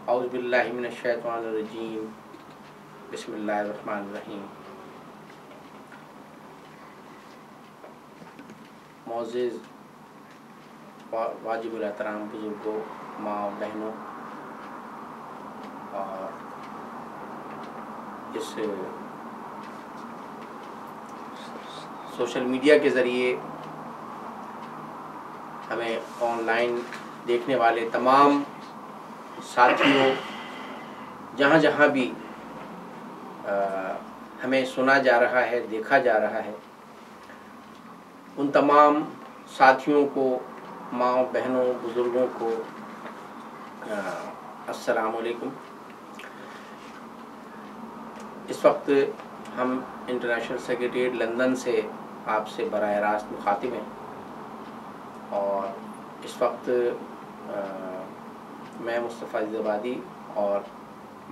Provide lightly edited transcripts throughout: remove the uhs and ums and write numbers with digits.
औज़ु बिल्लाहि मिनश शैतानिर रजीम। बिस्मिल्लाहिर रहमानिर रहीम। मोअज़्ज़िज़ वाजिबुल एहतराम बुज़ुर्गों, माँ और बहनों, और इस सोशल मीडिया के ज़रिए हमें ऑनलाइन देखने वाले तमाम साथियों, जहाँ जहाँ भी हमें सुना जा रहा है, देखा जा रहा है, उन तमाम साथियों को, माँ बहनों, बुज़ुर्गों को अस्सलामु अलैकुम। इस वक्त हम इंटरनेशनल सेक्रेटेरिएट लंदन से आपसे बराह रास्त मुखातिब हैं, और इस वक्त मैं मुस्तफ़ा ज़बादी और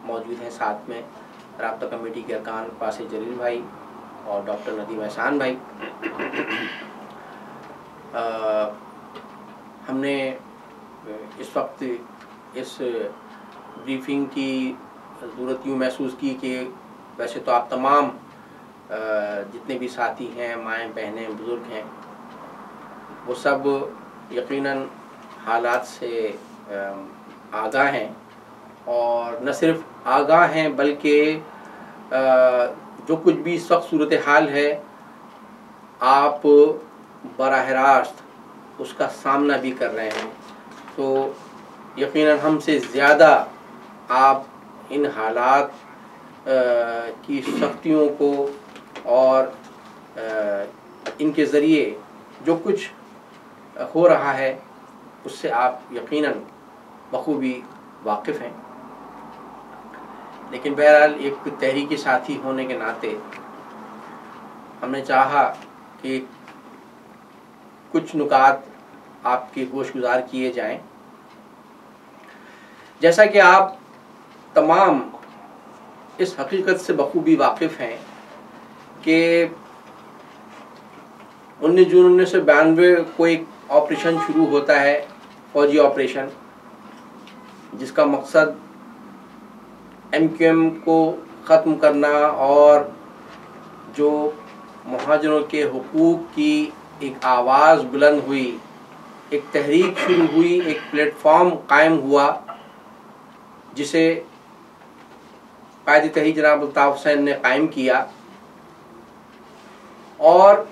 मौजूद हैं साथ में राब्ता कमेटी के अरकान पासे जलील भाई और डॉक्टर नदीम एहसान भाई। हमने इस वक्त इस ब्रीफिंग की ज़रूरत यूँ महसूस की कि वैसे तो आप तमाम जितने भी साथी हैं, माएँ बहनें बुज़ुर्ग हैं, वो सब यकीनन हालात से आगाह हैं, और न सिर्फ आगाह हैं बल्कि जो कुछ भी इस वक्त सूरत हाल है आप बराह रास्त उसका सामना भी कर रहे हैं। तो यकीनन हमसे ज़्यादा आप इन हालात की सख्तियों को और इनके ज़रिए जो कुछ हो रहा है उससे आप यकीनन बखूबी वाकिफ़ हैं। लेकिन बहरहाल एक तहरीकी साथी होने के नाते हमने चाहा कि कुछ नुकात आपके गोशगुजार किए जाएं। जैसा कि आप तमाम इस हकीकत से बखूबी वाकिफ़ हैं कि 19 जून 1992 को एक ऑपरेशन शुरू होता है, फौजी ऑपरेशन, जिसका मकसद MQM को ख़त्म करना और जो मुहाजिरों के हुकूक की एक आवाज़ बुलंद हुई, एक तहरीक शुरू हुई, एक प्लेटफॉर्म कायम हुआ, जिसे कायद तहरीक जनाब अल्ताफ़ हुसैन ने कायम किया। और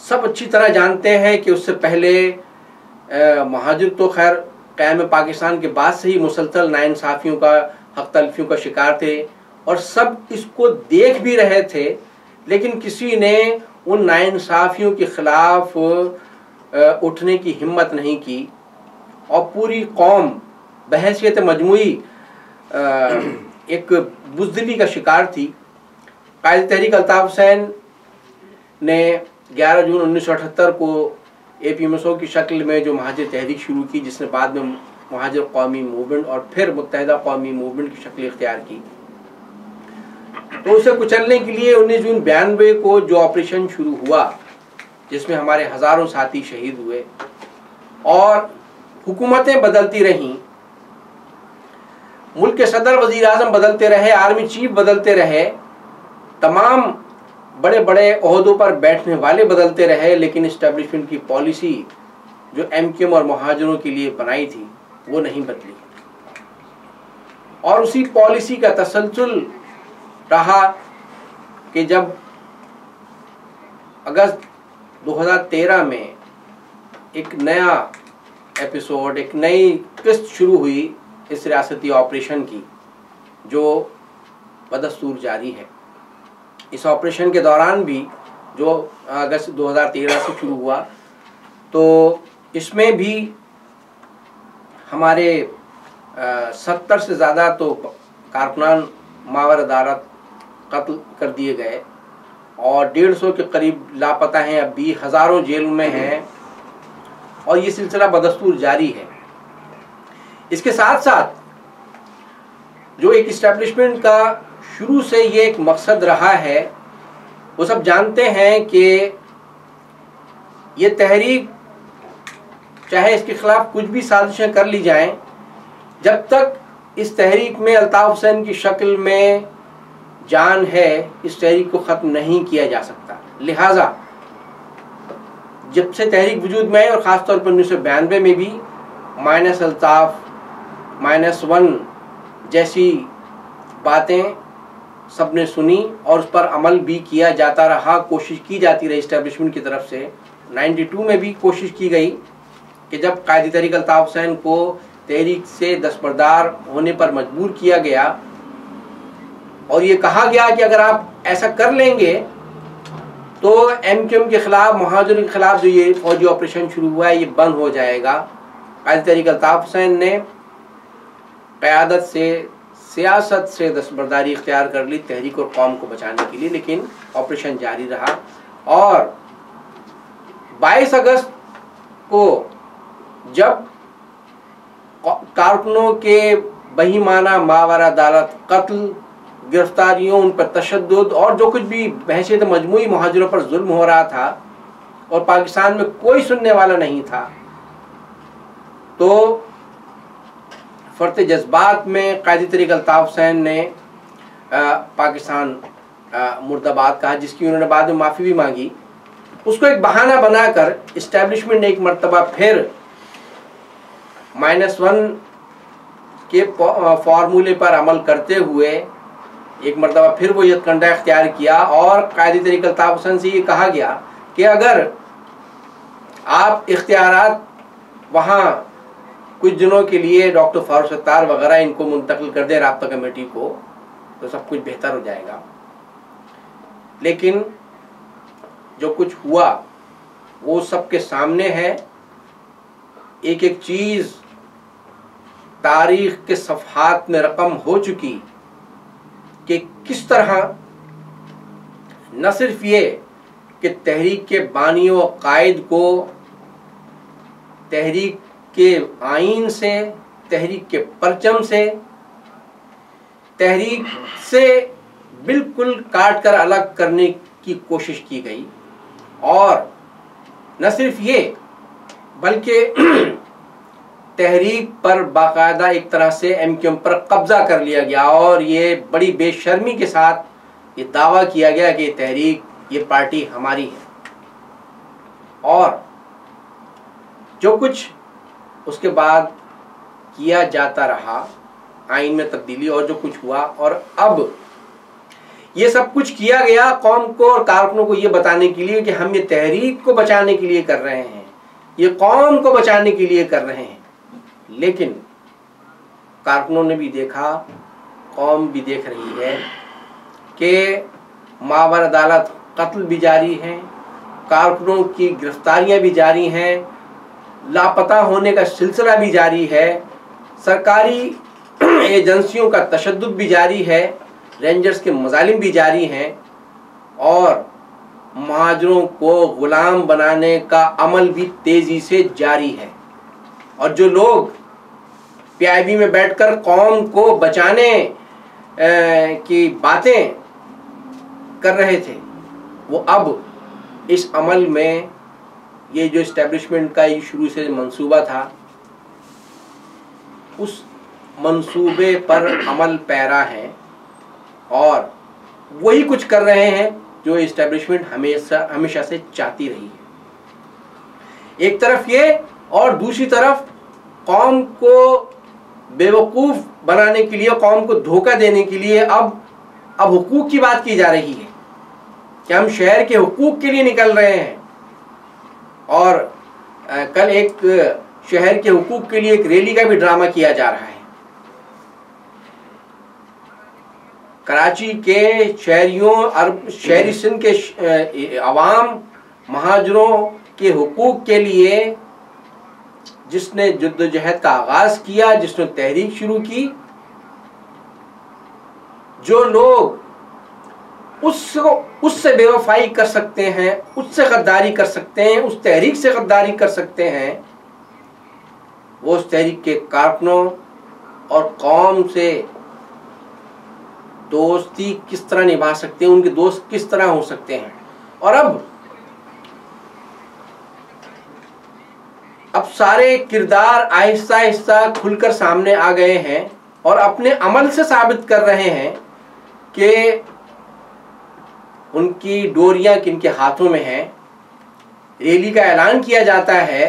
सब अच्छी तरह जानते हैं कि उससे पहले मुहाजिर तो खैर क़याम पाकिस्तान के बाद से ही मुसलसल नाइंसाफ़ियों का, हक़ तलफ़ियों का शिकार थे, और सब इसको देख भी रहे थे, लेकिन किसी ने उन नाइंसाफ़ियों के ख़िलाफ़ उठने की हिम्मत नहीं की, और पूरी कौम बहैसियत मजमूई एक बुज़दिली का शिकार थी। कायद तहरीक अल्ताफ़ हुसैन ने 11 जून 1978 को APMSO की शक्ल में जो महाजिर तहरीक शुरू की, जिसने बाद में महाजिर कौमी मूवमेंट और फिर मुत्तहिदा कौमी मूवमेंट की शक्ल इख्तियार की, तो उसे कुचलने के लिए 19 जून 92 को जो ऑपरेशन शुरू हुआ, जिसमें हमारे हज़ारों साथी शहीद हुए और हुकूमतें बदलती रहीं, मुल्क के सदर वज़ीर आज़म बदलते रहे, आर्मी चीफ बदलते रहे, तमाम बड़े बड़े ओहदों पर बैठने वाले बदलते रहे, लेकिन इस्टेब्लिशमेंट की पॉलिसी जो MQM और मुहाजिरों के लिए बनाई थी वो नहीं बदली, और उसी पॉलिसी का तसलसल रहा कि जब अगस्त 2013 में एक नया एपिसोड, एक नई किस्त शुरू हुई इस रियासती ऑपरेशन की, जो बदस्तूर जारी है। इस ऑपरेशन के दौरान भी, जो अगस्त 2013 से शुरू हुआ, तो इसमें भी हमारे 70 से ज़्यादा तो कारकुनान मावर अदालत कत्ल कर दिए गए, और 150 के करीब लापता हैं, अब भी हज़ारों जेल में हैं, और ये सिलसिला बदस्तूर जारी है। इसके साथ साथ जो एक इस्टेब्लिशमेंट का शुरू से ये एक मकसद रहा है, वो सब जानते हैं कि ये तहरीक चाहे इसके खिलाफ कुछ भी साजिशें कर ली जाएं, जब तक इस तहरीक में अल्ताफ हुसैन की शक्ल में जान है, इस तहरीक को ख़त्म नहीं किया जा सकता। लिहाजा जब से तहरीक वजूद में आई और ख़ासतौर पर 1992 में भी माइनस अल्ताफ, -1 जैसी बातें सबने सुनी और उस पर अमल भी किया जाता रहा, कोशिश की जाती रही इस्टेब्लिशमेंट की तरफ से। 92 में भी कोशिश की गई कि जब कायदी तहरीक अल्ताफ हुसैन को तहरीक से दस्तबरदार होने पर मजबूर किया गया और ये कहा गया कि अगर आप ऐसा कर लेंगे तो MQM के खिलाफ, महाजरों के खिलाफ जो ये फौजी ऑपरेशन शुरू हुआ है ये बंद हो जाएगा। कायदी तहरीक अल्ताफ हुसैन ने क़यादत से, सियासत से दस्तबरदारी इख्तियार कर ली तहरीक और कौम को बचाने के लिए, लेकिन ऑपरेशन जारी रहा। और 22 अगस्त को जब कारकुनों के बहीमाना मावरा अदालत कत्ल, गिरफ्तारियों, उन पर तशद्दुद और जो कुछ भी बहसीत मजमूई मुहाजिरों पर जुल्म हो रहा था और पाकिस्तान में कोई सुनने वाला नहीं था, तो फर्त जज्बात में कायदी तहरीक अल्ताफ हुसैन ने पाकिस्तान मुर्दाबाद कहा, जिसकी उन्होंने बाद में माफ़ी भी मांगी। उसको एक बहाना बनाकर इस्टेब्लिशमेंट ने एक मरतबा फिर -1 के फार्मूले पर अमल करते हुए एक मरतबा फिर वो ये कंडा इख्तियार किया और कायदी तहरीक अल्ताफ हुसैन से ये कहा गया कि अगर आप इख्तियारात वहाँ कुछ दिनों के लिए डॉक्टर फारूक सत्तार वगैरह इनको मुंतकिल कर दे राब्ता कमेटी को, तो सब कुछ बेहतर हो जाएगा। लेकिन जो कुछ हुआ वो सबके सामने है। एक एक चीज़ तारीख के सफ़हात में रकम हो चुकी कि किस तरह न सिर्फ ये कि तहरीक के बानियों और कायद को तहरीक के आइन से, तहरीक के परचम से, तहरीक से बिल्कुल काट कर अलग करने की कोशिश की गई, और न सिर्फ ये बल्कि तहरीक पर बाकायदा एक तरह से MQM पर कब्जा कर लिया गया और ये बड़ी बेशर्मी के साथ ये दावा किया गया कि तहरीक, ये पार्टी हमारी है। और जो कुछ उसके बाद किया जाता रहा, आइन में तब्दीली और जो कुछ हुआ, और अब ये सब कुछ किया गया कौम को और कारकुनों को ये बताने के लिए कि हम ये तहरीक को बचाने के लिए कर रहे हैं, ये कौम को बचाने के लिए कर रहे हैं। लेकिन कारकुनों ने भी देखा, कौम भी देख रही है कि मावर अदालत कत्ल भी जारी हैं, कारकुनों की गिरफ्तारियां भी जारी हैं, लापता होने का सिलसिला भी जारी है, सरकारी एजेंसियों का तशद्दुद भी जारी है, रेंजर्स के मजालिम भी जारी हैं, और महाजरों को गुलाम बनाने का अमल भी तेजी से जारी है। और जो लोग PIB में बैठकर कौम को बचाने की बातें कर रहे थे, वो अब इस अमल में, ये जो इस्टेब्लिशमेंट का ये शुरू से मंसूबा था, उस मंसूबे पर अमल पैरा हैं और वही कुछ कर रहे हैं जो इस्टेब्लिशमेंट हमेशा से चाहती रही है। एक तरफ ये, और दूसरी तरफ कौम को बेवकूफ़ बनाने के लिए, कौम को धोखा देने के लिए अब हुकूक की बात की जा रही है कि हम शहर के हुकूक के लिए निकल रहे हैं। और कल एक शहर के हुकूक के लिए एक रैली का भी ड्रामा किया जा रहा है। कराची के शहरियों, शहरी सिंध के अवाम, महाजरों के हुकूक के लिए जिसने जद्दोजहद का आगाज किया, जिसने तहरीक शुरू की, जो लोग उससे बेवफाई कर सकते हैं, उससे गद्दारी कर सकते हैं, उस तहरीक से गद्दारी कर सकते हैं, वो उस तहरीक के कारकुनों और कौम से दोस्ती किस तरह निभा सकते हैं, उनके दोस्त किस तरह हो सकते हैं। और अब सारे किरदार आहिस्ता आहिस्ता खुलकर सामने आ गए हैं और अपने अमल से साबित कर रहे हैं कि उनकी डोरियां किनके हाथों में हैं। रैली का ऐलान किया जाता है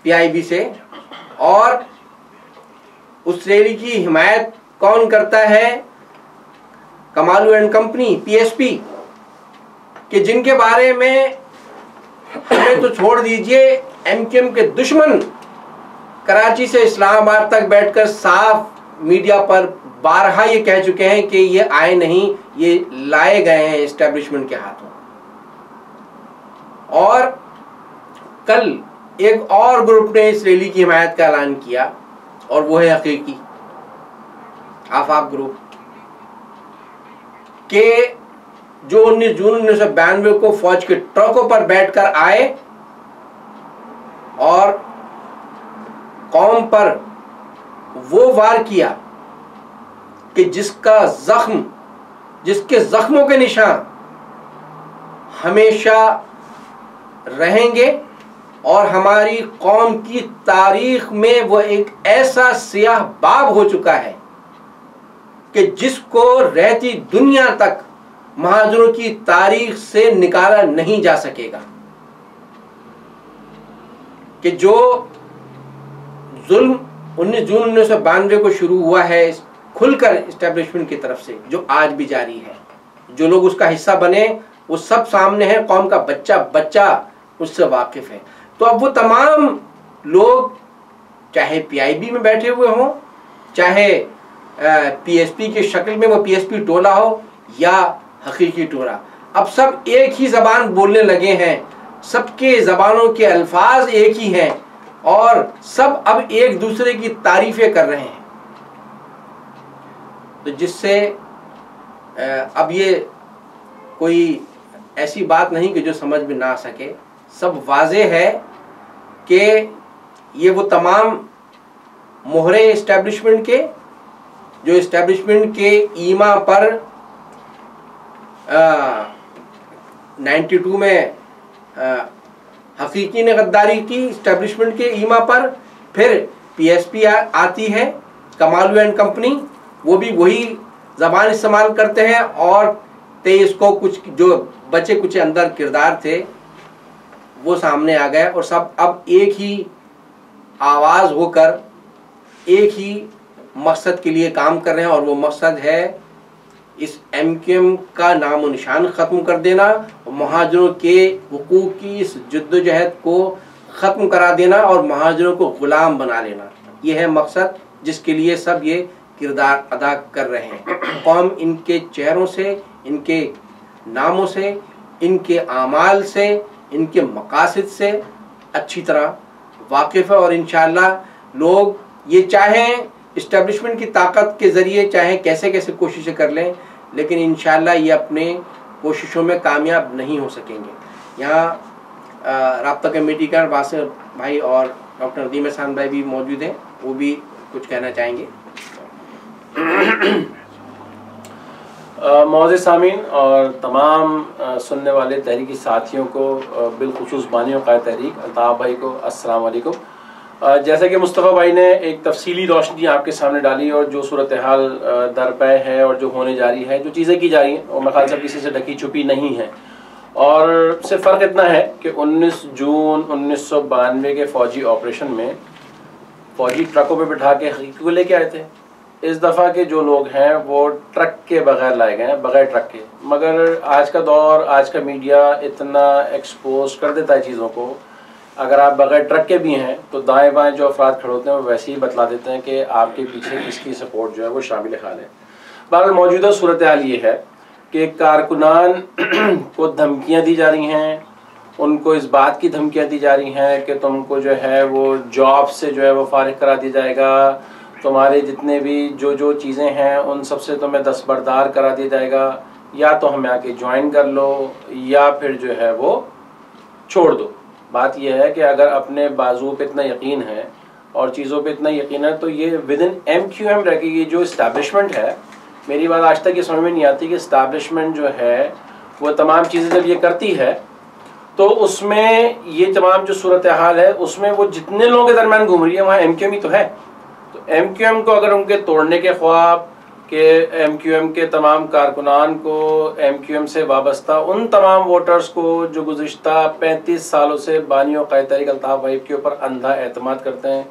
पीआईबी से, और उस रैली की हिमायत कौन करता है? कमालू एंड कंपनी, पीएसपी, कि जिनके बारे में हमें तो छोड़ दीजिए, एमक्यूएम के दुश्मन कराची से इस्लामाबाद तक बैठकर साफ मीडिया पर बारहा ये कह चुके हैं कि ये आए नहीं, ये लाए गए हैं एस्टेब्लिशमेंट के हाथों। और कल एक और ग्रुप ने इस रैली की हिमायत का ऐलान किया, और वो है हकीकी आफाक ग्रुप, के जो 19 जून 1992 को फौज के ट्रकों पर बैठकर आए और कौम पर वो वार किया कि जिसका जख्म, जिसके जख्मों के निशान हमेशा रहेंगे और हमारी कौम की तारीख में वो एक ऐसा सियाह बाब हो चुका है कि जिसको रहती दुनिया तक महाजरों की तारीख से निकाला नहीं जा सकेगा। कि जो जुल्म 19 जून 1992 को शुरू हुआ है खुलकर एस्टेब्लिशमेंट की तरफ से, जो आज भी जारी है, जो लोग उसका हिस्सा बने वो सब सामने है, कौम का बच्चा बच्चा उससे वाकिफ है। तो अब वो तमाम लोग चाहे पीआईबी में बैठे हुए हों, चाहे पीएसपी की शक्ल में वो पीएसपी टोला हो या हकीकी टोला, अब सब एक ही जबान बोलने लगे हैं, सबके जबानों के अल्फाज एक ही हैं और सब अब एक दूसरे की तारीफें कर रहे हैं। तो जिससे अब ये कोई ऐसी बात नहीं कि जो समझ में ना आ सके, सब वाज़ेह है कि ये वो तमाम मोहरे एस्टेब्लिशमेंट के, जो एस्टेब्लिशमेंट के ईमा पर 92 में हकीकी ने गद्दारी की एस्टेब्लिशमेंट के ईमा पर, फिर पीएसपी आती है, कमालू एंड कंपनी, वो भी वही जबान इस्तेमाल करते हैं, और 23 को कुछ जो बचे कुछ अंदर किरदार थे वो सामने आ गए और सब अब एक ही आवाज़ होकर एक ही मकसद के लिए काम कर रहे हैं, और वो मकसद है इस एमक्यूएम का नामो निशान ख़त्म कर देना, महाजरों के हुकूक की इस जद्दोजहद को ख़त्म करा देना और महाजरों को ग़ुलाम बना लेना। ये है मकसद जिसके लिए सब ये किरदार अदा कर रहे हैं। कौम इनके चेहरों से, इनके नामों से, इनके आमाल से, इनके मकासद से अच्छी तरह वाकिफ़ है, और इंशाअल्लाह लोग ये चाहें इस्टेब्लिशमेंट की ताकत के ज़रिए चाहे कैसे कैसे कोशिशें कर लें, लेकिन इंशाअल्लाह ये अपने कोशिशों में कामयाब नहीं हो सकेंगे। यहाँ राब्ता कमेटी का वासिर भाई और डॉक्टर नदीम एहसान भाई भी मौजूद हैं, वो भी कुछ कहना चाहेंगे। मौजूद सामीन और तमाम सुनने वाले तहरीकी साथियों को, बिलखुसूस बानियों का तहरीक अल्ताफ़ भाई को अस्सलाम वालेकुम। जैसा कि मुस्तफ़ा भाई ने एक तफसीली रोशनी आपके सामने डाली और जो सूरत हाल दरपे है और जो होने जा रही है, जो चीज़ें की जा रही हैं, और मेरे ख्याल से किसी से ढकी छुपी नहीं है। और सिर्फ फ़र्क इतना है कि 19 जून 1992 के फ़ौजी ऑपरेशन में फ़ौजी ट्रकों पे बिठा के हकीकी को लेके आए थे। इस दफ़ा के जो लोग हैं वो ट्रक के बगैर लाए गए हैं, बगैर ट्रक के। मगर आज का दौर, आज का मीडिया इतना एक्सपोज कर देता है चीज़ों को, अगर आप बगैर ट्रक के भी हैं तो दाएं बाएं जो अफराद खड़े होते हैं वो वैसे ही बतला देते हैं कि आपके पीछे किसकी सपोर्ट जो है वो शामिल खाल है। बहरहाल मौजूदा सूरत हाल ये है कि कारकुनान को धमकियाँ दी जा रही हैं, उनको इस बात की धमकियाँ दी जा रही हैं कि तुमको जो है वो जॉब से जो है वो फारिग करा दिया जाएगा, तुम्हारे जितने भी जो चीज़ें हैं उन सब से तुम्हें दस्तबरदार करा दिया जाएगा, या तो हमें आके ज्वाइन कर लो या फिर जो है वो छोड़ दो। बात यह है कि अगर अपने बाजू पे इतना यकीन है और चीज़ों पे इतना यकीन है तो ये विद इन एमक्यूएम रह के ये जो इस्टेब्लिशमेंट है, मेरी बात आज तक ये समझ में नहीं आती कि इस्टेब्लिशमेंट जो है वो तमाम चीज़ें जब ये करती है तो उसमें ये तमाम जो सूरत हाल है उसमें वो जितने लोगों के दरमियान घूम रही है वहाँ MQM ही तो है। तो MQM को अगर उनके तोड़ने के ख्वाब के MQM के तमाम कारकुनान को, MQM से वाबस्ता उन तमाम वोटर्स को जो गुज़िश्ता 35 सालों से बानी और क़ायद तहरीक अल्ताफ़ वाहिब के ऊपर अंधा एतमाद करते हैं,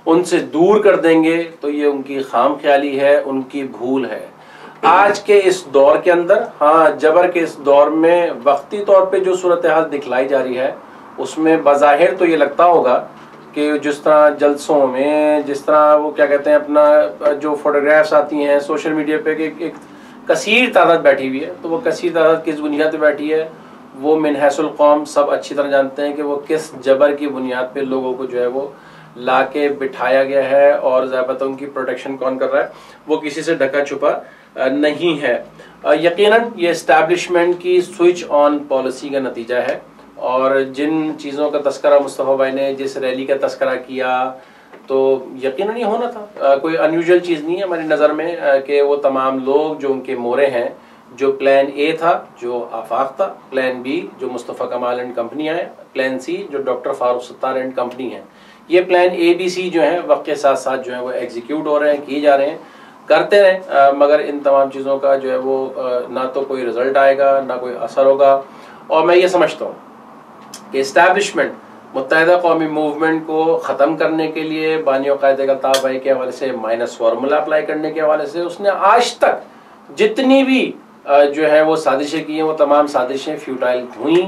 उनसे दूर कर देंगे, तो ये उनकी खाम ख्याली है, उनकी भूल है। आज के इस दौर के अंदर, हाँ जबर के इस दौर में वक्ती तौर पे जो सूरत हाल दिखलाई जा रही है उसमें बज़ाहिर तो ये लगता होगा कि जिस तरह जलसों में, जिस तरह वो क्या कहते हैं अपना जो फोटोग्राफ्स आती हैं सोशल मीडिया पे कि एक कसीर तादाद बैठी हुई है, तो वो कसीर तादाद किस बुनियाद पे बैठी है वो मिनहसुल कौम सब अच्छी तरह जानते हैं कि वो किस जबर की बुनियाद पे लोगों को जो है वो ला के बिठाया गया है, और ज़ाबता उनकी प्रोटेक्शन कौन कर रहा है वो किसी से ढका छुपा नहीं है। यकीनन ये इस्टेब्लिशमेंट की स्विच ऑन पॉलिसी का नतीजा है, और जिन चीज़ों का तस्करा मुस्तफ़ा भाई ने जिस रैली का तस्करा किया तो यकीनन ये होना था, कोई अनयूजुअल चीज़ नहीं है हमारी नज़र में कि वो तमाम लोग जो उनके मोरे हैं, जो प्लान ए था जो आफाक था, प्लान बी जो मुस्तफ़ा कमाल एंड कंपनी है, प्लान सी जो doctor Farooq Sattar and company है, ये प्लान ABC जो है वक्त के साथ साथ जो है वो एग्जीक्यूट हो रहे हैं, किए जा रहे हैं, करते रहें, मगर इन तमाम चीज़ों का जो है वो ना तो कोई रिजल्ट आएगा ना कोई असर होगा। और मैं ये समझता हूँ कि इस्टेब्लिशमेंट मुत्तहिदा कौमी मूवमेंट को ख़त्म करने के लिए बानी और क़ायद अल्ताफ़ भाई के हवाले से माइनस फार्मूला अप्लाई करने के हवाले से उसने आज तक जितनी भी जो है वो साजिशें की हैं वो तमाम साजिशें फ्यूटाइल हुई,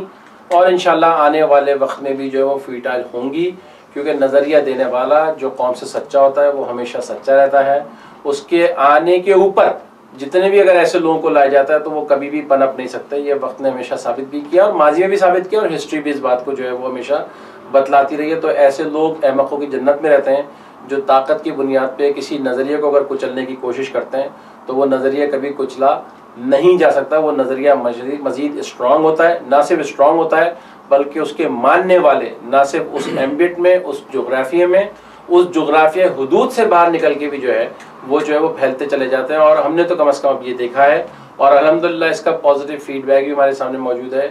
और इंशाल्लाह आने वाले वक्त में भी जो है वो फ्यूटाइल होंगी, क्योंकि नज़रिया देने वाला जो कौम से सच्चा होता है वो हमेशा सच्चा रहता है। उसके आने के ऊपर जितने भी अगर ऐसे लोगों को लाया जाता है तो वो कभी भी पनप नहीं सकते, ये वक्त ने हमेशा साबित भी किया और माजी में भी साबित किया, और हिस्ट्री भी इस बात को जो है वो हमेशा बतलाती रही है। तो ऐसे लोग अहमकों की जन्नत में रहते हैं जो ताकत की बुनियाद पे किसी नज़रिए को अगर कुचलने की कोशिश करते हैं तो वो नज़रिया कभी कुचला नहीं जा सकता, वो नज़रिया मज़ीद स्ट्रॉन्ग होता है, ना सिर्फ स्ट्रॉन्ग होता है बल्कि उसके मानने वाले ना सिर्फ उस एम्बिट में, उस जोग्राफिया में, उस जोग्राफिया हुदूद से बाहर निकल के भी जो है वो फैलते चले जाते हैं। और हमने तो कम से कम ये देखा है, और अल्हम्दुलिल्लाह इसका पॉजिटिव फीडबैक भी हमारे सामने मौजूद है।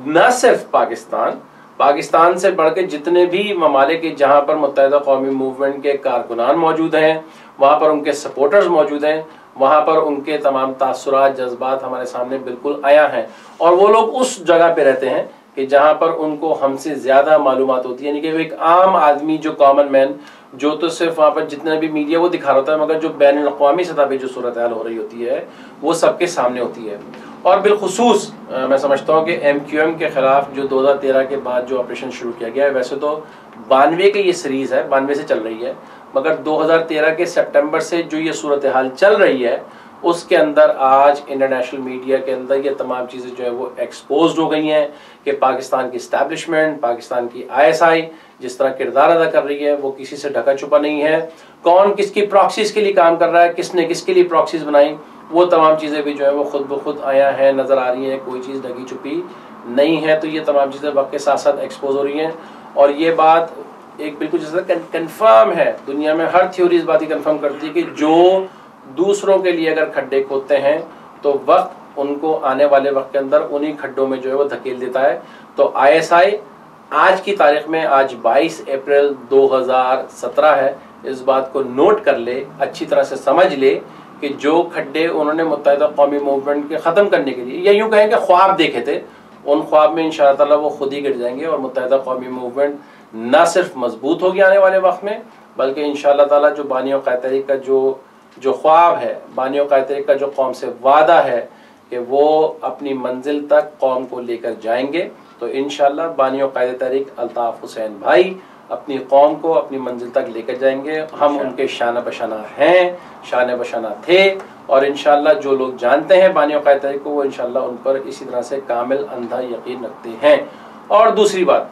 न सिर्फ पाकिस्तान से बढ़ के जितने भी ममालिक जहाँ पर मुत्तहिदा कौमी मूवमेंट के कारकुनान मौजूद हैं, वहाँ पर उनके सपोर्टर्स मौजूद हैं, वहाँ पर उनके तमाम तासुरात जज्बात हमारे सामने बिल्कुल आया हैं, और वो लोग उस जगह पे रहते हैं कि जहाँ पर उनको हमसे ज़्यादा मालूमात होती है। यानी कि वो एक आम आदमी जो कॉमन मैन जो तो सिर्फ वहाँ पर जितना भी मीडिया वो दिखा रहा होता है, मगर जो बैनुल अक़वामी सतह पे जो सूरत हाल हो रही होती है वो सबके सामने होती है। और बिलखुसूस मैं समझता हूँ कि MQM के ख़िलाफ़ जो 2013 के बाद जो ऑपरेशन शुरू किया गया है, वैसे तो 92 की ये सीरीज़ है, 92 से चल रही है, मगर 2013 के सितंबर से जो ये सूरत हाल चल रही है उसके अंदर आज इंटरनेशनल मीडिया के अंदर ये तमाम चीज़ें जो है वो एक्सपोज हो गई हैं कि पाकिस्तान की इस्टेब्लिशमेंट, पाकिस्तान की ISI जिस तरह किरदार अदा कर रही है वो किसी से ढका छुपा नहीं है। कौन किसकी प्रॉक्सीज के लिए काम कर रहा है, किसने किसके लिए प्रॉक्सीज बनाई, वो तमाम चीज़ें भी जो है वो खुद ब खुद आया है, नज़र आ रही हैं, कोई चीज़ ढकी छुपी नहीं है। तो ये तमाम चीज़ें वक्त के साथ साथ एक्सपोज हो रही हैं, और ये बात एक बिल्कुल जैसे कन्फर्म है, दुनिया में हर थ्योरी इस बात ही कन्फर्म करती है कि जो दूसरों के लिए अगर खड्डे खोदते हैं तो वक्त उनको आने वाले वक्त के अंदर उन्हीं खड्डों में जो है वो धकेल देता है। तो ISI आज की तारीख में, आज 22 अप्रैल 2017 है, इस बात को नोट कर ले, अच्छी तरह से समझ ले कि जो खड्डे उन्होंने मुत्तहिदा कौमी मूवमेंट के ख़त्म करने के लिए, या यूँ कहें कि ख्वाब देखे थे, उन ख्वाब में इंशाअल्लाह ताला वो खुद ही गिर जाएंगे, और मुत्तहिदा कौमी मूवमेंट ना सिर्फ मजबूत होगी आने वाले वक्त में, बल्कि इंशाअल्लाह ताला जो बानी और क़ायद तहरीक का जो ख्वाब है, बानी और क़ायद तहरीक का जो कौम से वादा है कि वो अपनी मंजिल तक कौम को लेकर जाएंगे, तो इंशाअल्लाह बानी और क़ायद तहरीक अल्ताफ़ हुसैन भाई अपनी कौम को अपनी मंजिल तक लेकर जाएंगे। हम उनके शाना बशाना हैं, शान बशाना थे, और इंशाअल्लाह जो लोग जानते हैं बानी और क़ायद तहरीक को वो इंशाअल्लाह उन पर इसी तरह से कामिल अंधा यकीन रखते हैं। और दूसरी बात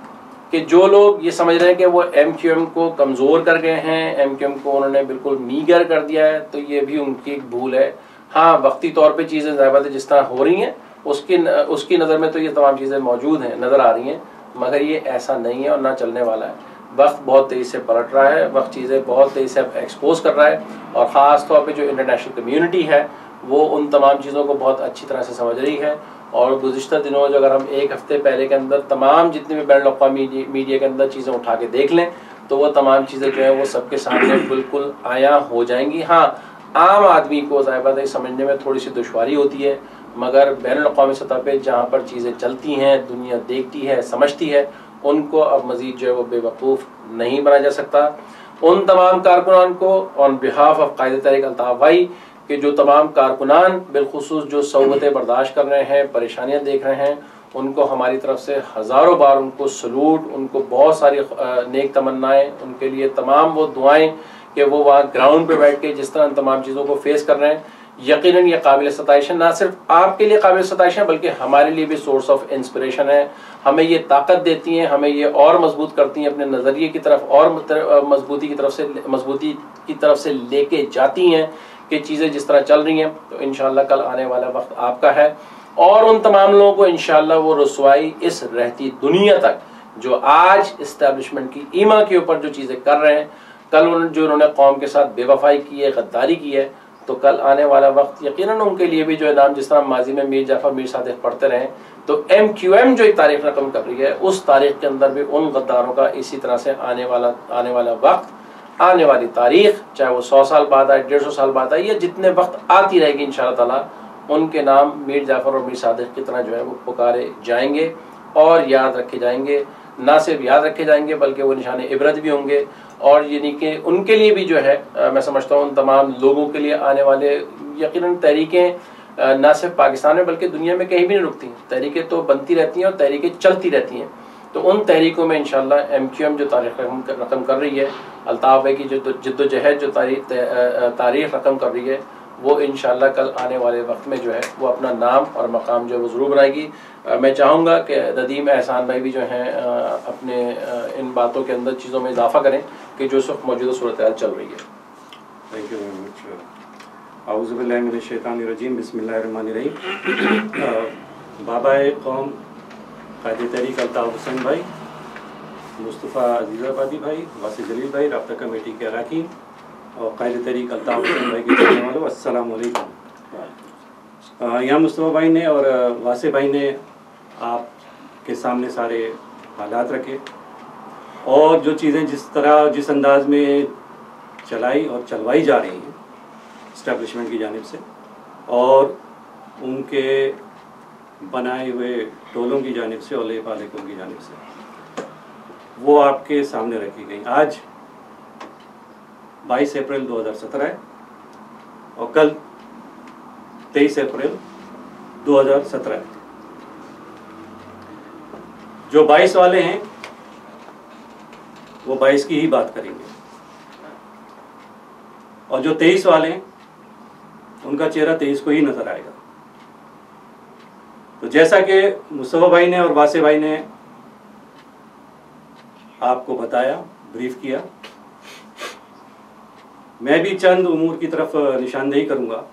कि जो लोग ये समझ रहे हैं कि वो MQM को कमज़ोर कर गए हैं, MQM को उन्होंने बिल्कुल मीगर कर दिया है, तो ये भी उनकी एक भूल है। हाँ, वक्ती तौर पे चीज़ें ज़ाहिर जिस तरह हो रही हैं उसकी नज़र में तो ये तमाम चीज़ें मौजूद हैं, नज़र आ रही हैं, मगर ये ऐसा नहीं है और ना चलने वाला है। वक्त बहुत तेज़ी से पलट रहा है, वक्त चीज़ें बहुत तेज़ी से एक्सपोज कर रहा है, और ख़ास तौर पे जो इंटरनेशनल कम्युनिटी है वो उन तमाम चीज़ों को बहुत अच्छी तरह से समझ रही है, और गुज़िश्ता दिनों जो अगर हम एक हफ्ते पहले के अंदर तमाम जितने भी बैन अवी मीडिया के अंदर चीज़ें उठा के देख लें तो वो तमाम चीज़ें जो है वो सबके सामने बिल्कुल आया हो जाएंगी। हाँ, आम आदमी को ज़ाहिर समझने में थोड़ी सी दुश्वारी होती है, मगर बैन अवी सतह पर जहाँ पर चीज़ें चलती हैं, दुनिया देखती है, समझती है, उनको अब मज़ीद जो है वो बेवकूफ़ नहीं बना जा सकता। उन तमाम कारकुनान को ऑन बिहाफ ऑफ कायदे तहरीक अल्ताफ़ भाई के जो तमाम कारकुनान बिलखुसूस जो सौबतें बर्दाश्त कर रहे हैं, परेशानियां देख रहे हैं, उनको हमारी तरफ से हज़ारों बार उनको सलूट, उनको बहुत सारी नेक तमन्नाएं, उनके लिए तमाम वो दुआएं कि वो वहाँ ग्राउंड पे बैठ के जिस तरह तमाम चीज़ों को फेस कर रहे हैं, यकीनन ये काबिल सताइश है। ना सिर्फ आपके लिए काबिल सताइश है बल्कि हमारे लिए भी सोर्स ऑफ इंस्पिरेशन है। हमें ये ताकत देती हैं, हमें ये और मजबूत करती हैं, अपने नज़रिए की तरफ और मजबूती की तरफ से लेके जाती हैं कि चीज़ें जिस तरह चल रही हैं। तो इंशाअल्लाह कल आने वाला वक्त आपका है और उन तमाम लोगों को इंशाअल्लाह वो रसवाई इस रहती दुनिया तक जो आज इस्टेब्लिशमेंट की ईमा के ऊपर जो चीज़ें कर रहे हैं, कल जो उन्होंने कौम के साथ बेवफाई की है, गद्दारी की है, तो कल आने वाला वक्त यकीनन उनके लिए भी जो है नाम जिस तरह माजी में मीर जाफर मीर सादिक पढ़ते रहे, तो MQM जो एक तारीख रकम कर रही है उस तारीख के अंदर भी उन गद्दारों का इसी तरह से आने वाला वक्त, आने वाली तारीख, चाहे वो 100 साल बाद आए, 150 साल बाद आए, या जितने वक्त आती रहेगी इंशाअल्लाह ताला, उनके नाम मीर जाफर और मीर सादिक की तरह जो है वो पुकारे जाएंगे और याद रखे जाएंगे। ना सिर्फ याद रखे जाएंगे बल्कि वो निशान इबरत भी होंगे और यानी कि उनके लिए भी जो है मैं समझता हूँ उन तमाम लोगों के लिए आने वाले यकीनन तहरीकें ना सिर्फ पाकिस्तान में बल्कि दुनिया में कहीं भी नहीं रुकती। तहरीकें तो बनती रहती हैं और तहरीकें चलती रहती हैं। तो उन तहरीकों में इंशाअल्लाह MQM जो तारीख रकम कर रही है, अल्ताफ़ भाई की जो जद्दोजहद जो तारीख रकम कर रही है, वो इंशाअल्लाह कल आने वाले वक्त में जो है वो अपना नाम और मकाम जो है वो ज़रूर बनाएगी। मैं चाहूँगा कि नदीम एहसान भाई भी जो हैं अपने इन बातों के अंदर चीज़ों में इजाफा करें कि जो इस वक्त मौजूदा सूरत हाल चल रही है। Thank you very much. औज़ु बिल्लाहि मिनश शैतानिर रजीम, बिस्मिल्लाहिर रहमानिर रहीम। बाबाए कौम कायदे तहरीक अल्ताफ़ हुसैन भाई, मुस्तफ़ा अजीज़ाबादी भाई, वासी जलील भाई, राब्ता कमेटी के अरकान और कायदे तहरीक अल्ताफ़ हुसैन भाई के चाहने वालों, अस्सलाम वालेकुम। यहाँ मुस्तफ़ा भाई ने और वासे भाई ने आपके सामने सारे हालात रखे और जो चीज़ें जिस अंदाज में चलाई और चलवाई जा रही हैं इस्टेब्लिशमेंट की जानिब से और उनके बनाए हुए टोलों की जानिब से और लेपालेकों की जानिब से, वो आपके सामने रखी गई। आज 22 अप्रैल 2017 है और कल 23 अप्रैल 2017 है। जो 22 वाले हैं वो 22 की ही बात करेंगे और जो 23 वाले हैं उनका चेहरा 23 को ही नजर आएगा। तो जैसा कि मुस्तफ़ा भाई ने और वासे भाई ने आपको बताया, ब्रीफ किया, मैं भी चंद उमूर की तरफ निशानदेही करूंगा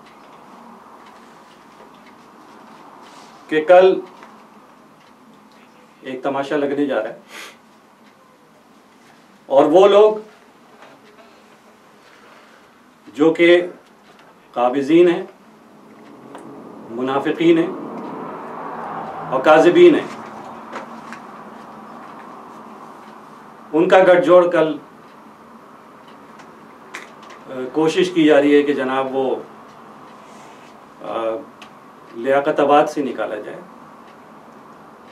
कि कल एक तमाशा लगने जा रहा है और वो लोग जो कि काबिज़ीन हैं, मुनाफिकीन हैं और काज़िबीन हैं, उनका गठजोड़ कल कोशिश की जा रही है कि जनाब वो लियाकताबाद से निकाला जाए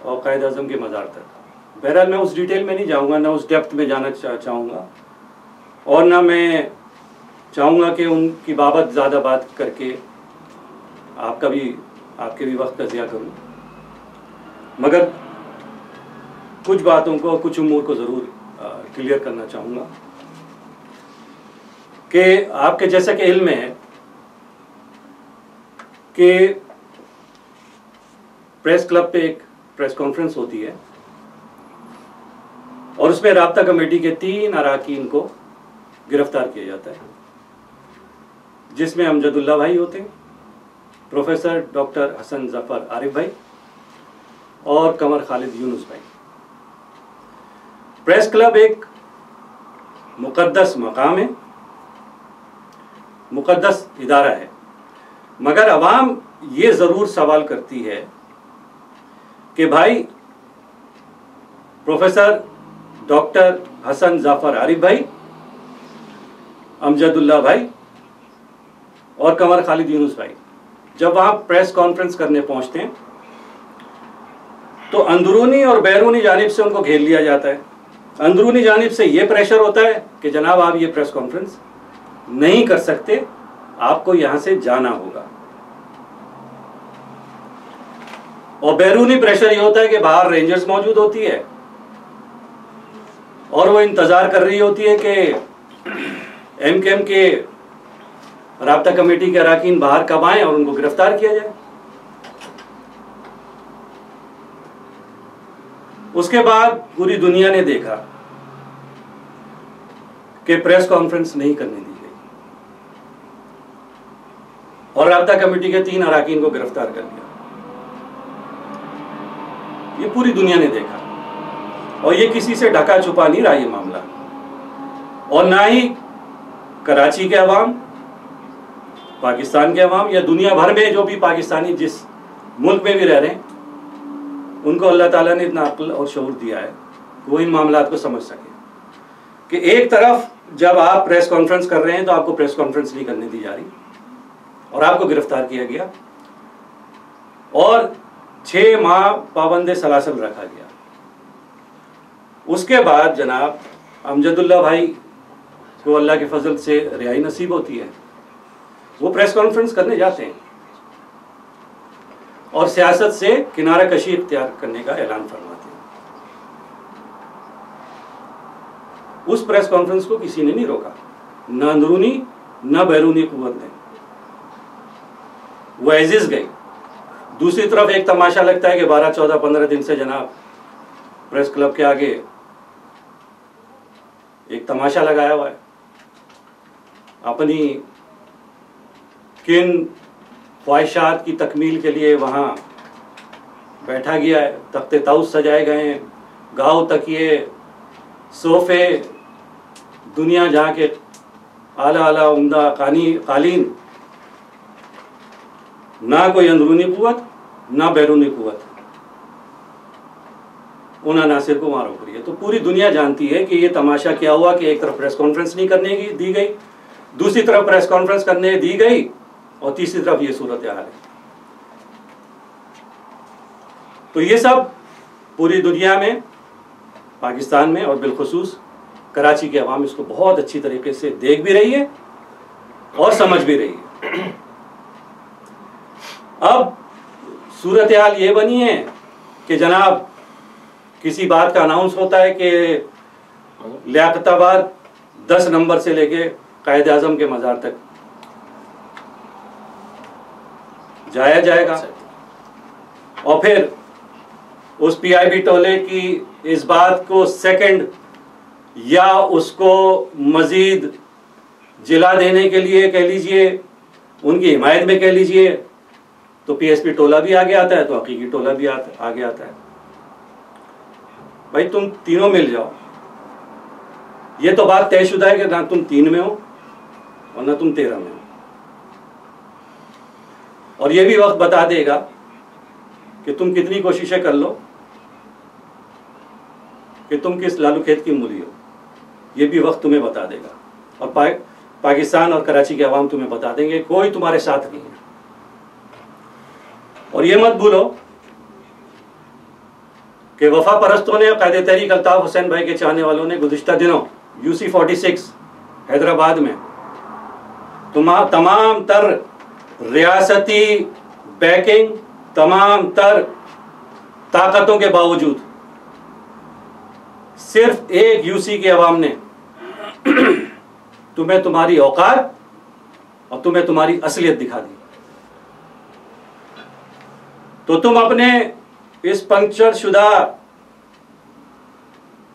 और कायद-ए-आज़म के मज़ार तक। बहरहाल मैं उस डिटेल में नहीं जाऊंगा, ना उस डेप्थ में जाना चाहूँगा और ना मैं चाहूँगा कि उनकी बाबत ज़्यादा बात करके आपके भी वक्त का ज़िया करूँ, मगर कुछ बातों को, कुछ उमूर को ज़रूर क्लियर करना चाहूँगा कि आपके जैसा कि इल्म है कि प्रेस क्लब पे एक प्रेस कॉन्फ्रेंस होती है और उसमें राब्ता कमेटी के 3 अरकान को गिरफ्तार किया जाता है, जिसमें अमजदुल्ला भाई होते हैं, प्रोफेसर डॉक्टर हसन जफर आरिफ भाई और कमर खालिद यूनुस भाई। प्रेस क्लब एक मुकद्दस मकाम है, मुकद्दस इदारा है, मगर अवाम ये ज़रूर सवाल करती है कि भाई प्रोफेसर डॉक्टर हसन जाफर आरिफ भाई, अमजदुल्ला भाई और कमर खालिद यूनुस भाई जब वहां प्रेस कॉन्फ्रेंस करने पहुंचते हैं तो अंदरूनी और बैरूनी जानिब से उनको घेर लिया जाता है। अंदरूनी जानिब से ये प्रेशर होता है कि जनाब आप ये प्रेस कॉन्फ्रेंस नहीं कर सकते, आपको यहां से जाना होगा। और बैरूनी प्रेशर ये होता है कि बाहर रेंजर्स मौजूद होती है और वो इंतजार कर रही होती है कि एमकेएम के राब्ता कमेटी के अरकान बाहर कब आए और उनको गिरफ्तार किया जाए। उसके बाद पूरी दुनिया ने देखा कि प्रेस कॉन्फ्रेंस नहीं करने दी गई और राब्ता कमेटी के 3 अरकान को गिरफ्तार कर लिया। ये पूरी दुनिया ने देखा और ये किसी से ढका छुपा नहीं रहा ये मामला। और ना ही कराची के अवाम, पाकिस्तान के अवाम या दुनिया भर में जो भी पाकिस्तानी जिस मुल्क में भी रह रहे हैं उनको अल्लाह ताला ने इतना अक्ल और शऊर दिया है कि वो इन मामलात को समझ सके कि एक तरफ जब आप प्रेस कॉन्फ्रेंस कर रहे हैं तो आपको प्रेस कॉन्फ्रेंस नहीं करने दी जा रही और आपको गिरफ्तार किया गया और 6 माह पाबंदे सलासल रखा गया। उसके बाद जनाब अमजदुल्ला भाई को अल्लाह के फजल से रिहाई नसीब होती है। वो प्रेस कॉन्फ्रेंस करने जाते हैं और सियासत से किनारा कशी इख्तियार करने का ऐलान फरमाते हैं। उस प्रेस कॉन्फ्रेंस को किसी ने नहीं रोका, न अंदरूनी न बैरूनी कुव्वत ने। वो एजिज गई। दूसरी तरफ एक तमाशा लगता है कि 12, 14, 15 दिन से जनाब प्रेस क्लब के आगे एक तमाशा लगाया हुआ है। अपनी किन ख्वाहिशात की तकमील के लिए वहाँ बैठा गया है। तख्ते ताउस सजाए गए हैं, गाँव तकिए, सोफे, दुनिया जहाँ के आला आला उम्दा कालीन। ना कोई अंदरूनी कुव्वत ना बैरूनी कुव्वत उन अनासिर को वहाँ रोक रही है। तो पूरी दुनिया जानती है कि ये तमाशा क्या हुआ कि एक तरफ प्रेस कॉन्फ्रेंस नहीं करने की दी गई, दूसरी तरफ प्रेस कॉन्फ्रेंस करने दी गई और तीसरी तरफ ये सूरत हाल है। तो ये सब पूरी दुनिया में, पाकिस्तान में और बिलखुसूस कराची के अवाम इसको बहुत अच्छी तरीके से देख भी रही है और समझ भी रही है। अब सूरत हाल ये बनी है कि जनाब किसी बात का अनाउंस होता है कि लियाकताबाद 10 नंबर से लेके कायद आजम के मज़ार तक जाया जाएगा और फिर उस पीआईबी टोले की इस बात को सेकंड या उसको मजीद जिला देने के लिए कह लीजिए, उनकी हिमायत में कह लीजिए, तो पीएसपी टोला भी आगे आता है तो हकीकी टोला भी आगे आता है। भाई तुम तीनों मिल जाओ। ये तो बात तयशुदा है कि ना तुम 3 में हो और ना तुम 13 में हो। और ये भी वक्त बता देगा कि तुम कितनी कोशिशें कर लो कि तुम किस लालू खेत की मूली हो। ये भी वक्त तुम्हें बता देगा और पाकिस्तान और कराची के अवाम तुम्हें बता देंगे कोई तुम्हारे साथ नहीं है। और ये मत भूलो कि वफा परस्तों ने, कायदे तहरीक अल्ताफ हुसैन भाई के चाहने वालों ने गुज़िश्ता दिनों UC 46 हैदराबाद में तमाम तर रियासती बैकिंग, तमाम तर ताकतों के बावजूद सिर्फ एक UC के अवाम ने तुम्हें तुम्हारी औकात और तुम्हें तुम्हारी असलियत दिखा दी। तो तुम अपने इस पंक्चर शुदा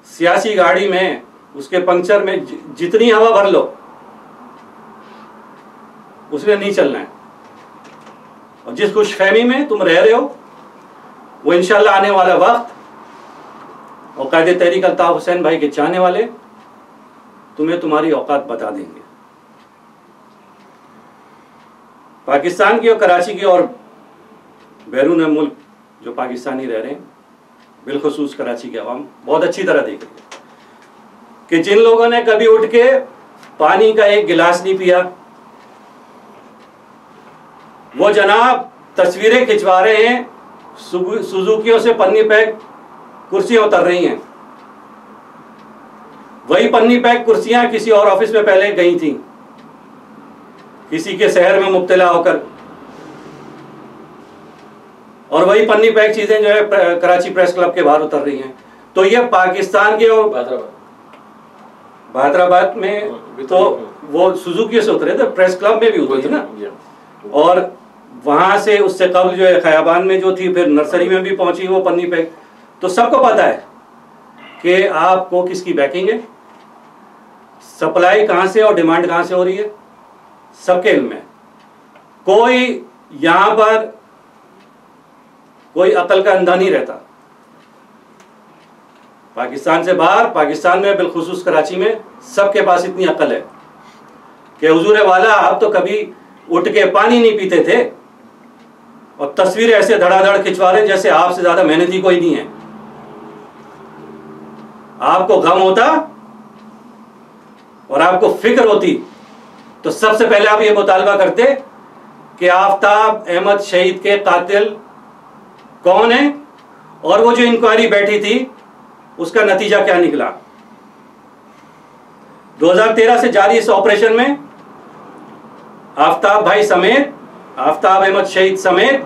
सियासी गाड़ी में, उसके पंक्चर में जितनी हवा भर लो उसमें नहीं चलना है। और जिस खुशफहमी में तुम रह रहे हो वो इंशाल्लाह आने वाला वक्त और कायदे तहरीक अल्ताफ हुसैन भाई के चाहने वाले तुम्हें तुम्हारी औकात बता देंगे। पाकिस्तान की और कराची की और बैरून मुल्क जो पाकिस्तानी रह रहे हैं बिलखुसूस कराची के अवाम बहुत अच्छी तरह देख रही है कि जिन लोगों ने कभी उठ के पानी का एक गिलास नहीं पिया, वो जनाब तस्वीरें खिंचवा रहे हैं, सुजुकियों से पन्नी पैक कुर्सियां उतर रही हैं। वही पन्नी पैक कुर्सियां किसी और ऑफिस में पहले गई थी, किसी के शहर में मुब्तला होकर, और वही पन्नी पैक चीजें जो है कराची प्रेस क्लब के बाहर उतर रही हैं। तो ये पाकिस्तान के हैदराबाद में तो वो सुजुकी से उतरे थे, प्रेस क्लब में भी उतरी थी ना, और वहां से उससे कबल जो है खयाबान में जो थी, फिर नर्सरी में भी पहुंची वो पन्नी पैक। तो सबको पता है कि आपको किसकी बैकिंग है, सप्लाई कहां से और डिमांड कहां से हो रही है, सबके इल्म में। कोई यहां पर कोई अकल का अंधा नहीं रहता। पाकिस्तान से बाहर, पाकिस्तान में बिलखुसूस कराची में सबके पास इतनी अकल है कि हुजूर वाला आप तो कभी उठ के पानी नहीं पीते थे और तस्वीरें ऐसे धड़ाधड़ खिंचवा रहे जैसे आपसे ज्यादा मेहनती कोई नहीं है। आपको गम होता और आपको फिक्र होती तो सबसे पहले आप ये मुतालबा करते कि आफ्ताब अहमद शहीद के कातिल कौन है और वो जो इंक्वायरी बैठी थी उसका नतीजा क्या निकला। 2013 से जारी इस ऑपरेशन में आफ्ताब भाई समेत, आफ्ताब अहमद शहीद समेत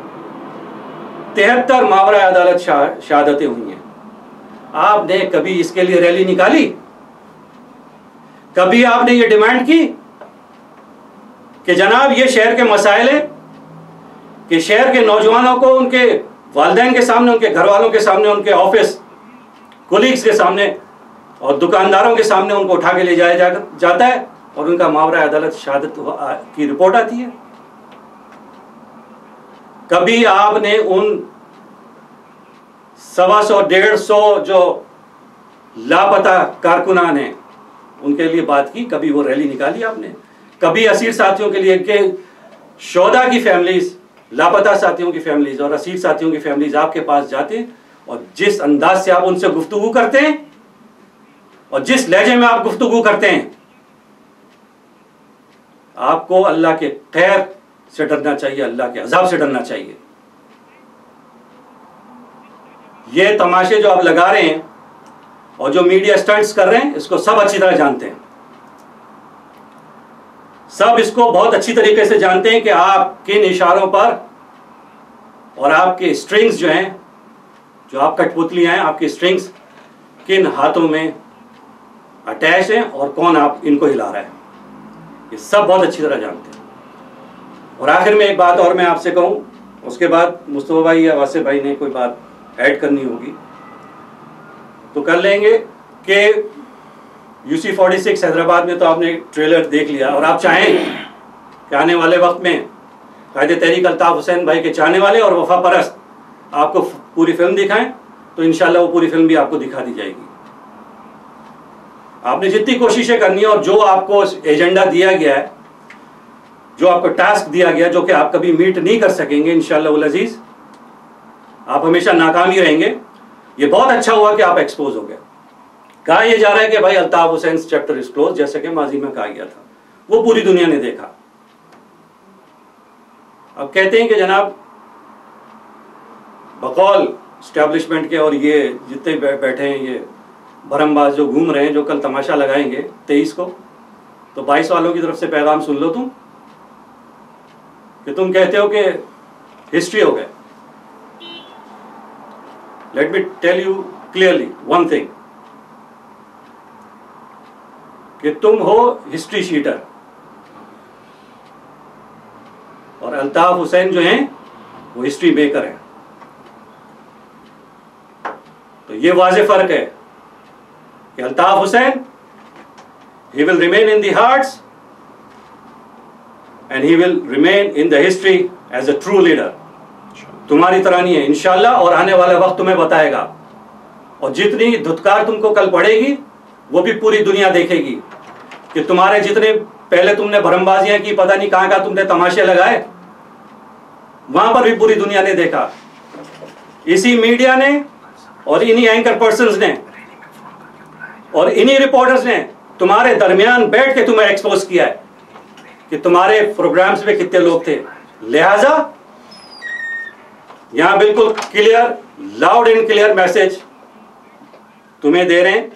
73 मावरा अदालत शहादतें हुई हैं। आपने कभी इसके लिए रैली निकाली? कभी आपने ये डिमांड की कि जनाब ये शहर के मसाइल हैं कि शहर के नौजवानों को उनके वालिदैन के सामने, उनके घर वालों के सामने, उनके ऑफिस कोलीग्स के सामने और दुकानदारों के सामने उनको उठा के ले जाया जाता है और उनका मावरा अदालत शहादत की रिपोर्ट आती है? कभी आपने उन 125-150 जो लापता कारकुनान हैं उनके लिए बात की? कभी वो रैली निकाली आपने? कभी असीर साथियों के लिए के शोधा की फैमिलीज, लापता साथियों की फैमिलीज और असीर साथियों की फैमिलीज आपके पास जाते और जिस अंदाज से आप उनसे गुफ्तगू करते हैं और जिस लहजे में आप गुफ्तगू करते हैं, आपको अल्लाह के खैर से डरना चाहिए, अल्लाह के अजाब से डरना चाहिए। ये तमाशे जो आप लगा रहे हैं और जो मीडिया स्टंट्स कर रहे हैं, इसको सब अच्छी तरह जानते हैं। सब इसको बहुत अच्छी तरीके से जानते हैं कि आप किन इशारों पर और आपके स्ट्रिंग्स जो हैं, जो आप कठपुतलियां हैं, आपकी स्ट्रिंग्स किन हाथों में अटैच हैं और कौन आप इनको हिला रहा है, ये सब बहुत अच्छी तरह जानते हैं। और आखिर में एक बात और मैं आपसे कहूं, उसके बाद मुस्तफा भाई या वासिफ भाई ने कोई बात ऐड करनी होगी तो कर लेंगे कि UC-46 हैदराबाद में तो आपने ट्रेलर देख लिया और आप चाहें कि आने वाले वक्त में कायदे तहरीक अल्ताफ हुसैन भाई के चाहने वाले और वफा परस्त आपको पूरी फिल्म दिखाएं तो इंशाल्लाह वो पूरी फिल्म भी आपको दिखा दी जाएगी। आपने जितनी कोशिशें करनी है और जो आपको एजेंडा दिया गया है, जो आपको टास्क दिया गया, जो कि आप कभी मीट नहीं कर सकेंगे इंशाल्लाह उल अजीज, आप हमेशा नाकाम ही रहेंगे। ये बहुत अच्छा हुआ कि आप एक्सपोज हो गए। कहा यह जा रहा है कि भाई Altaf Hussain chapter is close, जैसे कि माजी में कहा गया था, वो पूरी दुनिया ने देखा। अब कहते हैं कि जनाब बकौल स्टैब्लिशमेंट के और ये जितने बैठे हैं ये भरमबाज जो घूम रहे हैं, जो कल तमाशा लगाएंगे 23 को, तो 22 वालों की तरफ से पैगाम सुन लो तुम कि तुम कहते हो कि हिस्ट्री हो गए। Let me tell you clearly one thing कि तुम हो हिस्ट्री शीटर और अल्ताफ हुसैन जो हैं वो हिस्ट्री मेकर हैं। तो ये वाज़ेह फर्क है कि Altaf Hussain he will remain in the hearts and he will remain in the history as a true leader। तुम्हारी तरह नहीं है इंशाल्लाह, और आने वाला वक्त तुम्हें बताएगा। और जितनी धुतकार तुमको कल पड़ेगी वो भी पूरी दुनिया देखेगी कि तुम्हारे जितने पहले तुमने भरमबाजियां की, पता नहीं कहां कहां तुमने तमाशे लगाए, वहां पर भी पूरी दुनिया ने देखा। इसी मीडिया ने और इन्हीं एंकर पर्सन्स ने और इन्हीं रिपोर्टर्स ने तुम्हारे दरमियान बैठ के तुम्हें एक्सपोज किया है कि तुम्हारे प्रोग्राम्स में कितने लोग थे। लिहाजा यहां बिल्कुल clear, loud and clear message तुम्हें दे रहे हैं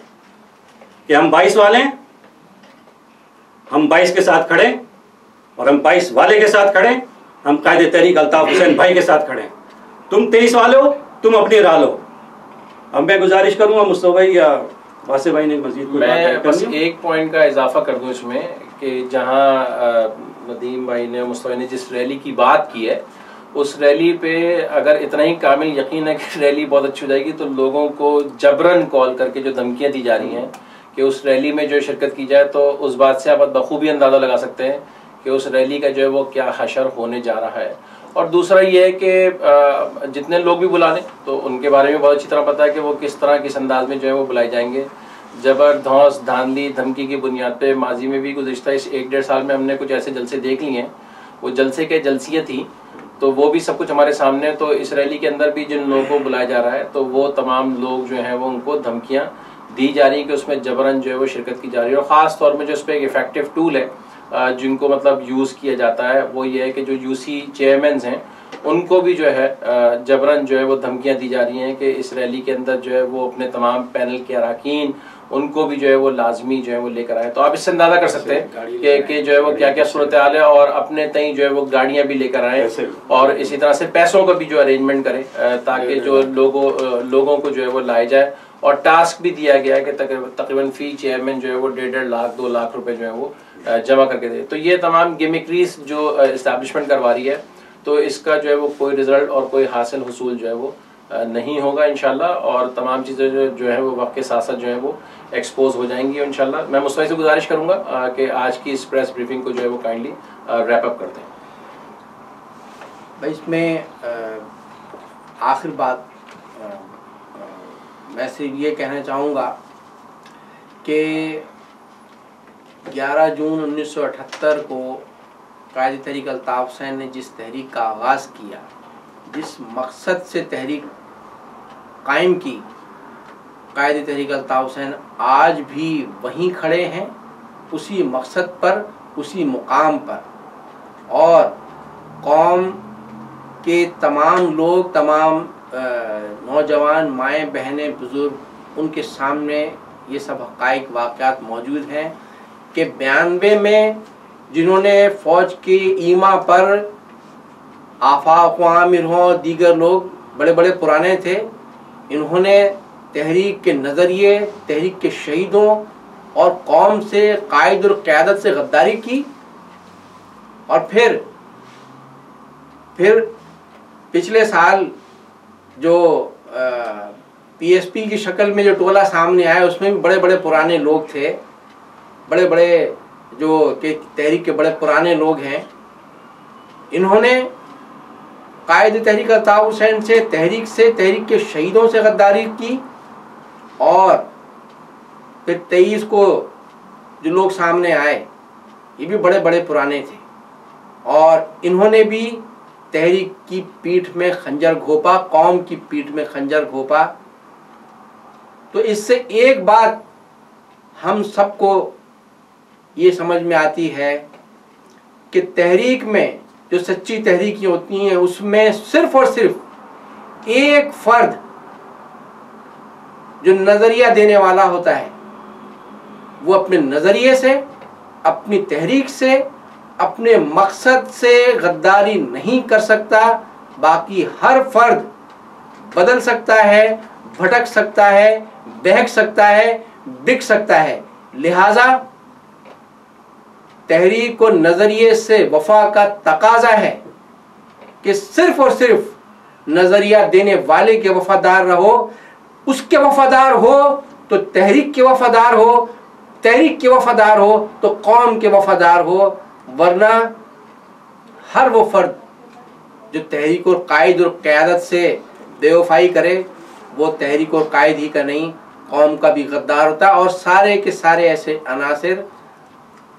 कि हम 22 वाले हैं, हम 22 के साथ खड़े और हम 22 वाले के साथ खड़े, हम कायदे तहरीक अल्ताफ हुसैन भाई के साथ खड़े। तुम 23 वाले हो, तुम अपनी राह लो। अब मैं गुजारिश करूंगा मुस्तफा भाई या वासिफ भाई ने मजीद मैं बस एक पॉइंट का इजाफा कर दूं इसमें कि जहां नदीम भाई ने, मुस्तफा ने जिस रैली की बात की है, उस रैली पे अगर इतना ही कामिल यकीन है कि रैली बहुत अच्छी हो जाएगी, तो लोगों को जबरन कॉल करके जो धमकियां दी जा रही हैं कि उस रैली में जो शिरकत की जाए, तो उस बात से आप बखूबी अंदाजा लगा सकते हैं कि उस रैली का जो है वो क्या हशर होने जा रहा है। और दूसरा ये है कि जितने लोग भी बुला लें तो उनके बारे में बहुत अच्छी तरह पता है कि वो किस तरह किस अंदाज में जो है वो बुलाए जाएंगे। जबर धौंस धांधली धमकी की बुनियाद पे माजी में भी गुज़िश्ता इस 1-1.5 साल में हमने कुछ ऐसे जलसे देख लिए हैं, वो जलसे के जलसियाँ थी, तो वो भी सब कुछ हमारे सामने। तो इस रैली के अंदर भी जिन लोगों को बुलाया जा रहा है, तो वो तमाम लोग जो हैं वो उनको धमकियाँ दी जा रही है कि उसमें जबरन जो है वो शिरकत की जा रही है। और ख़ास तौर में जो उस पर एक इफेक्टिव टूल है जिनको मतलब यूज़ किया जाता है, वो ये है कि जो यूसी चेयरमैन हैं उनको भी जो है जबरन जो है वो धमकियां दी जा रही हैं कि इस रैली के अंदर जो है वो अपने तमाम पैनल के अरकान उनको भी जो है वो लाजमी जो है वो लेकर आए। तो आप इससे अंदाजा कर सकते हैं कि जो है वो क्या क्या सूरत हाल है, और अपने तई जो है वो गाड़ियां भी लेकर आए और इसी तरह से पैसों का भी जो अरेंजमेंट करें ताकि जो लोगों को जो है वो लाया जाए। और टास्क भी दिया गया है कि तकरीबन फी चेयरमैन जो है वो 1.5 लाख 2 लाख रुपए जो है वो जमा करके दे। तो ये तमाम गिमिक्रीज जो इस्टेब्लिशमेंट करवा रही है, तो इसका जो है वो कोई रिजल्ट और कोई हासिल हुसूल जो है वो नहीं होगा इंशाल्लाह, और तमाम चीज़ें जो है वो वक्त के साथ साथ जो है वो एक्सपोज हो जाएंगी इंशाल्लाह। मैं मुस्तफा से गुजारिश करूंगा कि आज की इस प्रेस ब्रीफिंग को जो है वो काइंडली रैप अप करते हैं। भाई इसमें आखिर बात मैं सिर्फ ये कहना चाहूँगा कि 11 जून 1978 को कायदे तहरीक अल्ताफ हुसैन ने जिस तहरीक का आगाज़ किया, जिस मकसद से तहरीक कायम की, कायदे तहरीक अल्ताफ हुसैन आज भी वहीं खड़े हैं, उसी मकसद पर, उसी मुकाम पर। और कौम के तमाम लोग, तमाम नौजवान, माएँ बहनें, बुज़ुर्ग, उनके सामने ये सब हक़ाइक़ वाक़यात मौजूद हैं कि 92 में जिन्होंने फ़ौज के ईमा पर आफाक आमिर हों, दीगर लोग बड़े बड़े पुराने थे, इन्होंने तहरीक के नज़रिए, तहरीक के शहीदों और कौम से, कायद और क़यादत से गद्दारी की। और फिर पिछले साल जो PSP की शक्ल में जो टोला सामने आया, उसमें भी बड़े बड़े पुराने लोग थे, बड़े बड़े जो के तहरीक के बड़े पुराने लोग हैं। इन्होंने कायदे तहरीक अल्ताफ हुसैन से, तहरीक के शहीदों से गद्दारी की। और फिर 23 को जो लोग सामने आए, ये भी बड़े बड़े पुराने थे, और इन्होंने भी तहरीक की पीठ में खंजर घोंपा, कौम की पीठ में खंजर घोंपा। तो इससे एक बात हम सबको ये समझ में आती है कि तहरीक में जो सच्ची तहरीकी होती हैं, उसमें सिर्फ और सिर्फ एक फर्द जो नज़रिया देने वाला होता है, वो अपने नज़रिए से, अपनी तहरीक से, अपने मकसद से गद्दारी नहीं कर सकता। बाकी हर फर्द बदल सकता है, भटक सकता है, बहक सकता है, बिक सकता है। लिहाजा तहरीक और नज़रिए से वफा का तकाजा है कि सिर्फ और सिर्फ नज़रिया देने वाले के वफादार रहो। उसके वफादार हो तो तहरीक के वफादार हो, तहरीक के वफादार हो तो कौम के वफादार हो। वरना हर वो फर्द जो तहरीक और कायद और क़यादत से बेवफाई करे, वो तहरीक और कायद ही का नहीं, कौम का भी गद्दार होता। और सारे के सारे ऐसे अनासिर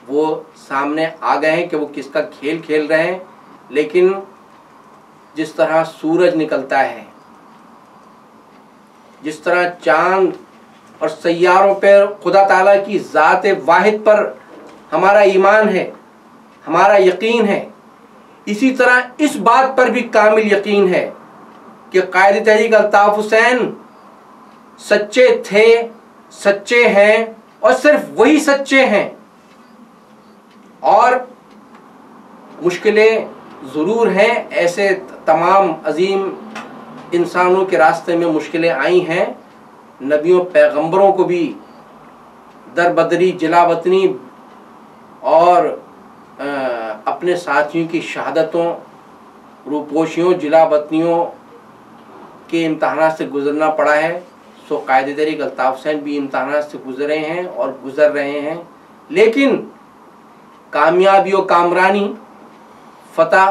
वो सामने आ गए हैं कि वो किसका खेल खेल रहे हैं। लेकिन जिस तरह सूरज निकलता है जिस तरह चांद और सैयारों पर खुदा ताला की ज़ात वाहिद पर हमारा ईमान है, हमारा यकीन है, इसी तरह इस बात पर भी कामिल यकीन है कि कायद तहरीक अल्ताफ हुसैन सच्चे थे, सच्चे हैं और सिर्फ वही सच्चे हैं। और मुश्किलें ज़रूर हैं, ऐसे तमाम अजीम इंसानों के रास्ते में मुश्किलें आई हैं। नबियों पैगंबरों को भी दरबदरी, जिलावतनी और अपने साथियों की शहादतों, रूपोशियों, जिलावतनियों के इम्तहानात से गुजरना पड़ा है। सो कायद तहरीक अल्ताफ हुसैन भी इम्तहानात से गुजरे हैं और गुजर रहे हैं, लेकिन कामयाबी और कामरानी, फतह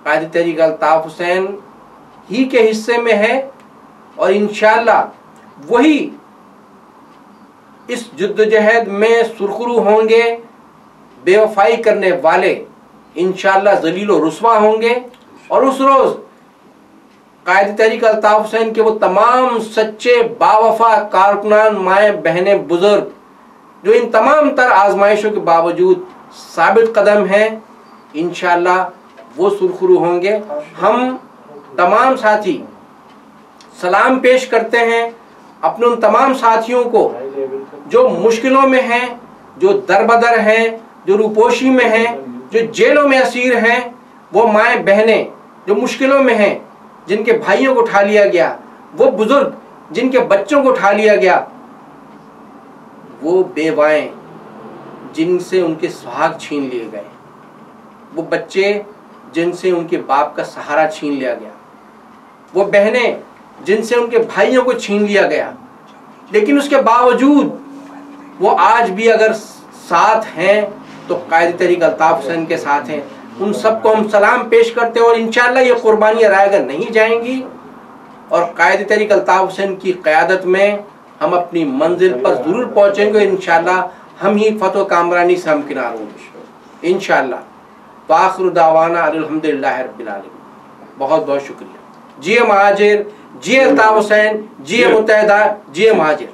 कायद तहरीक अल्ताफ हुसैन ही के हिस्से में है। और इंशाअल्लाह वही इस जद्दोजहद में सुरखरू होंगे। बेवफाई करने वाले इंशाअल्लाह जलील और रुस्वा होंगे। और उस रोज़ कायद तहरीक अल्ताफ हुसैन के वो तमाम सच्चे बावफा कारकुनान, माएँ बहनें, बुजुर्ग जो इन तमाम तर आजमाइशों के बावजूद साबित कदम हैं, इंशाअल्लाह वो सुरखरू होंगे। हम तमाम साथी सलाम पेश करते हैं अपने उन तमाम साथियों को जो मुश्किलों में हैं, जो दरबदर हैं, जो रूपोशी में हैं, जो जेलों में असीर हैं। वो माएँ बहनें जो मुश्किलों में हैं, जिनके भाइयों को उठा लिया गया, वो बुजुर्ग जिनके बच्चों को उठा लिया गया, वो बेवाएँ जिनसे उनके सुहाग छीन लिए गए, वो बच्चे जिनसे उनके बाप का सहारा छीन लिया गया, वो बहनें जिनसे उनके भाइयों को छीन लिया गया, लेकिन उसके बावजूद वो आज भी अगर साथ हैं तो कायद तहरीक अल्ताफ हुसैन के साथ हैं। उन सबको हम सलाम पेश करते हैं और इंशाअल्लाह ये कुर्बानियाँ रायगर नहीं जाएंगी। और कायद तहरीक अल्ताफ हुसैन की क़यादत में हम अपनी मंजिल पर ज़रूर पहुँचेंगे। इंशाअल्लाह हम ही फतह कामरानी से हमकिनार होंगे इंशाअल्लाह। वाखिर दावाना अल्हम्दुलिल्लाहि रब्बिल आलमीन। बहुत बहुत शुक्रिया। जिए महाजिर, जिए अल्ताफ हुसैन, जिए मुत्तहिदा, जिए महाजिर।